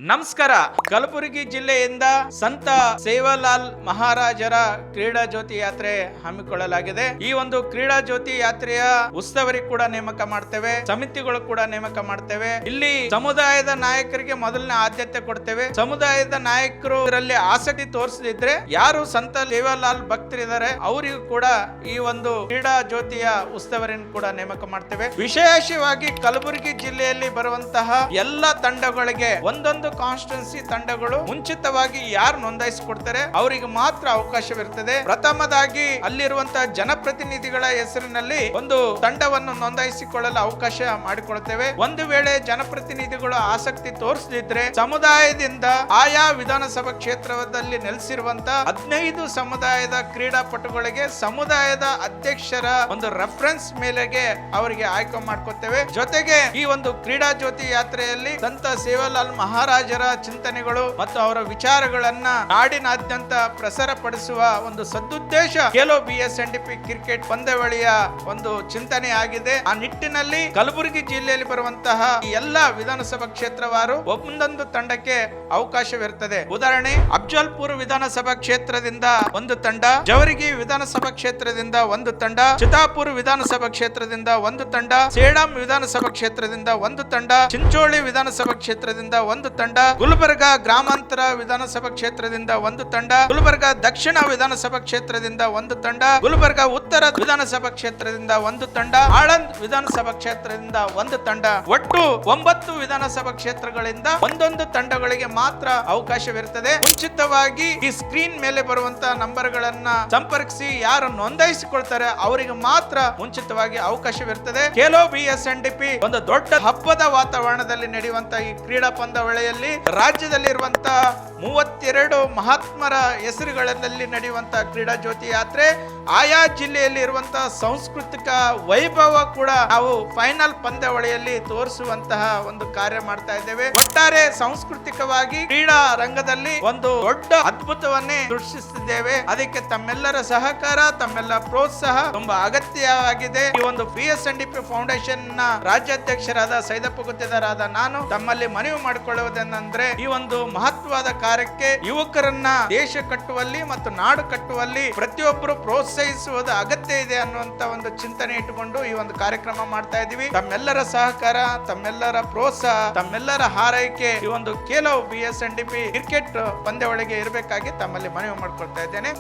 ನಮಸ್ಕಾರ. ಕಲಬುರಗಿ ಜಿಲ್ಲೆಯಿಂದ ಸಂತ ಸೇವಾಲಾಲ್ ಮಹಾರಾಜರ ಕ್ರೀಡಾ ಜ್ಯೋತಿ ಯಾತ್ರೆ ಹಮ್ಮಿಕೊಳ್ಳಲಾಗಿದೆ. ಈ ಒಂದು ಕ್ರೀಡಾ ಜ್ಯೋತಿ ಯಾತ್ರೆಯ ಉಸ್ತುವಾರಿ ಕೂಡ ನೇಮಕ ಮಾಡ್ತೇವೆ, ಸಮಿತಿಗಳು ಕೂಡ ನೇಮಕ ಮಾಡ್ತೇವೆ. ಇಲ್ಲಿ ಸಮುದಾಯದ ನಾಯಕರಿಗೆ ಮೊದಲನೇ ಆದ್ಯತೆ ಕೊಡ್ತೇವೆ. ಸಮುದಾಯದ ನಾಯಕರು ಇದರಲ್ಲಿ ಆಸಕ್ತಿ ತೋರಿಸದಿದ್ರೆ ಯಾರು ಸಂತ ಸೇವಾಲಾಲ್ ಭಕ್ತರಿದ್ದಾರೆ ಅವರಿಗೂ ಕೂಡ ಈ ಒಂದು ಕ್ರೀಡಾ ಜ್ಯೋತಿಯ ಉಸ್ತುವಾರಿಯನ್ನು ಕೂಡ ನೇಮಕ ಮಾಡ್ತೇವೆ. ವಿಶೇಷವಾಗಿ ಕಲಬುರಗಿ ಜಿಲ್ಲೆಯಲ್ಲಿ ಬರುವಂತಹ ಎಲ್ಲ ತಂಡಗಳಿಗೆ ಒಂದೊಂದು ಕಾನ್ಸ್ಟಿಟ್ಯೂನ್ಸಿ ತಂಡಗಳು ಮುಂಚಿತವಾಗಿ ಯಾರು ನೋಂದಾಯಿಸಿಕೊಡ್ತಾರೆ ಅವರಿಗೆ ಮಾತ್ರ ಅವಕಾಶವಿರುತ್ತದೆ. ಪ್ರಥಮದಾಗಿ ಅಲ್ಲಿರುವಂತಹ ಜನಪ್ರತಿನಿಧಿಗಳ ಹೆಸರಿನಲ್ಲಿ ಒಂದು ತಂಡವನ್ನು ನೋಂದಾಯಿಸಿಕೊಳ್ಳಲು ಅವಕಾಶ ಮಾಡಿಕೊಳ್ತೇವೆ. ಒಂದು ವೇಳೆ ಜನಪ್ರತಿನಿಧಿಗಳು ಆಸಕ್ತಿ ತೋರಿಸದಿದ್ರೆ ಸಮುದಾಯದಿಂದ ಆಯಾ ವಿಧಾನಸಭಾ ಕ್ಷೇತ್ರದಲ್ಲಿ ನೆಲೆಸಿರುವಂತಹ 15 ಸಮುದಾಯದ ಕ್ರೀಡಾಪಟುಗಳಿಗೆ ಸಮುದಾಯದ ಅಧ್ಯಕ್ಷರ ಒಂದು ರೆಫರೆನ್ಸ್ ಮೇಲೆಗೆ ಅವರಿಗೆ ಆಯ್ಕೆ ಮಾಡ್ಕೊತೇವೆ. ಜೊತೆಗೆ ಈ ಒಂದು ಕ್ರೀಡಾ ಜ್ಯೋತಿ ಯಾತ್ರೆಯಲ್ಲಿ ಸಂತ ಸೇವಾಲಾಲ್ ಮಹಾರಾಜರ ಚಿಂತನೆಗಳು ಮತ್ತು ಅವರ ವಿಚಾರಗಳನ್ನ ನಾಡಿನಾದ್ಯಂತ ಪ್ರಸಾರ ಪಡಿಸುವ ಒಂದು ಸದುದ್ದೇಶ ಖೇಲೋ BSNDP ಕ್ರಿಕೆಟ್ ಪಂದ್ಯಾವಳಿಯ ಒಂದು ಚಿಂತನೆ ಆಗಿದೆ. ಆ ನಿಟ್ಟಿನಲ್ಲಿ ಕಲಬುರಗಿ ಜಿಲ್ಲೆಯಲ್ಲಿ ಬರುವಂತಹ ಎಲ್ಲಾ ವಿಧಾನಸಭಾ ಕ್ಷೇತ್ರವಾರು ಒಂದೊಂದು ತಂಡಕ್ಕೆ ಅವಕಾಶವಿರುತ್ತದೆ. ಉದಾಹರಣೆ, ಅಫ್ಜಲ್ಪುರ್ ವಿಧಾನಸಭಾ ಕ್ಷೇತ್ರದಿಂದ ಒಂದು ತಂಡ, ಜವರಗಿ ವಿಧಾನಸಭಾ ಕ್ಷೇತ್ರದಿಂದ ಒಂದು ತಂಡ, ಚಿತಾಪುರ್ ವಿಧಾನಸಭಾ ಕ್ಷೇತ್ರದಿಂದ ಒಂದು ತಂಡ, ಸೇಡಂ ವಿಧಾನಸಭಾ ಕ್ಷೇತ್ರದಿಂದ ಒಂದು ತಂಡ, ಚಿಂಚೋಳಿ ವಿಧಾನಸಭಾ ಕ್ಷೇತ್ರದಿಂದ ಒಂದು ತಂಡ, ಗುಲ್ಬರ್ಗ ಗ್ರಾಮಾಂತರ ವಿಧಾನಸಭಾ ಕ್ಷೇತ್ರದಿಂದ ಒಂದು ತಂಡ, ಗುಲ್ಬರ್ಗ ದಕ್ಷಿಣ ವಿಧಾನಸಭಾ ಕ್ಷೇತ್ರದಿಂದ ಒಂದು ತಂಡ, ಗುಲ್ಬರ್ಗ ಉತ್ತರ ವಿಧಾನಸಭಾ ಕ್ಷೇತ್ರದಿಂದ ಒಂದು ತಂಡ, ಆಳಂದ್ ವಿಧಾನಸಭಾ ಕ್ಷೇತ್ರದಿಂದ ಒಂದು ತಂಡ. ಒಟ್ಟು 9 ವಿಧಾನಸಭಾ ಕ್ಷೇತ್ರಗಳಿಂದ ಒಂದೊಂದು ತಂಡಗಳಿಗೆ ಮಾತ್ರ ಅವಕಾಶವಿರುತ್ತದೆ. ಮುಂಚಿತವಾಗಿ ಈ ಸ್ಕ್ರೀನ್ ಮೇಲೆ ಬರುವಂತಹ ನಂಬರ್ ಗಳನ್ನ ಸಂಪರ್ಕಿಸಿ ಯಾರು ನೋಂದಾಯಿಸಿಕೊಳ್ತಾರೆ ಅವರಿಗೆ ಮಾತ್ರ ಮುಂಚಿತವಾಗಿ ಅವಕಾಶವಿರುತ್ತದೆ. ಖೇಲೋ BSNDP ಒಂದು ದೊಡ್ಡ ಹಬ್ಬದ ವಾತಾವರಣದಲ್ಲಿ ನಡೆಯುವಂತಹ ಈ ಕ್ರೀಡಾ ಪಂದ್ಯಾವಳಿಯಲ್ಲಿ ರಾಜ್ಯದಲ್ಲಿರುವಂತಹ 32 ಮಹಾತ್ಮರ ಹೆಸರುಗಳಲ್ಲಿ ನಡೆಯುವಂತಹ ಕ್ರೀಡಾ ಜ್ಯೋತಿ ಯಾತ್ರೆ ಆಯಾ ಜಿಲ್ಲೆಯಲ್ಲಿ ಇರುವಂತಹ ಸಾಂಸ್ಕೃತಿಕ ವೈಭವ ಕೂಡ ನಾವು ಫೈನಲ್ ಪಂದ್ಯಾವಳಿಯಲ್ಲಿ ತೋರಿಸುವಂತಹ ಒಂದು ಕಾರ್ಯ ಮಾಡ್ತಾ ಇದ್ದೇವೆ. ಒಟ್ಟಾರೆ ಸಾಂಸ್ಕೃತಿಕವಾಗಿ ಕ್ರೀಡಾ ರಂಗದಲ್ಲಿ ಒಂದು ದೊಡ್ಡ ಅದ್ಭುತವನ್ನೇ ಸೃಷ್ಟಿಸುತ್ತಿದ್ದೇವೆ. ಅದಕ್ಕೆ ತಮ್ಮೆಲ್ಲರ ಸಹಕಾರ, ತಮ್ಮೆಲ್ಲ ಪ್ರೋತ್ಸಾಹ ತುಂಬಾ ಅಗತ್ಯವಾಗಿದೆ. ಈ ಒಂದು BSNDP ಫೌಂಡೇಶನ್ ನ ರಾಜ್ಯಾಧ್ಯಕ್ಷರಾದ ಸೈದಪ್ಪ ಗುತ್ತೇದಾರರಾದ ನಾನು ತಮ್ಮಲ್ಲಿ ಮನವಿ ಮಾಡಿಕೊಳ್ಳುವುದೇನೆಂದ್ರೆ, ಈ ಒಂದು ಮಹತ್ವದ ಕಾರ್ಯಕ್ಕೆ ಯುವಕರನ್ನ ದೇಶ ಕಟ್ಟುವಲ್ಲಿ ಮತ್ತು ನಾಡು ಕಟ್ಟುವಲ್ಲಿ ಪ್ರತಿಯೊಬ್ಬರು ಪ್ರೋತ್ಸಾಹಿಸುವುದು ಅಗತ್ಯ ಇದೆ ಅನ್ನುವಂತ ಒಂದು ಚಿಂತನೆ ಇಟ್ಟುಕೊಂಡು ಈ ಒಂದು ಕಾರ್ಯಕ್ರಮ ಮಾಡ್ತಾ ಇದೀವಿ. ತಮ್ಮೆಲ್ಲರ ಸಹಕಾರ, ತಮ್ಮೆಲ್ಲರ ಪ್ರೋತ್ಸಾಹ, ತಮ್ಮೆಲ್ಲರ ಹಾರೈಕೆ ಈ ಒಂದು ಖೇಲೋ BSNDP ಕ್ರಿಕೆಟ್ ಪಂದ್ಯಾವಳಿಗೆ ಇರಬೇಕಾಗಿ ತಮ್ಮಲ್ಲಿ ಮನವಿ ಮಾಡಿಕೊಳ್ತಾ ಇದ್ದೇನೆ.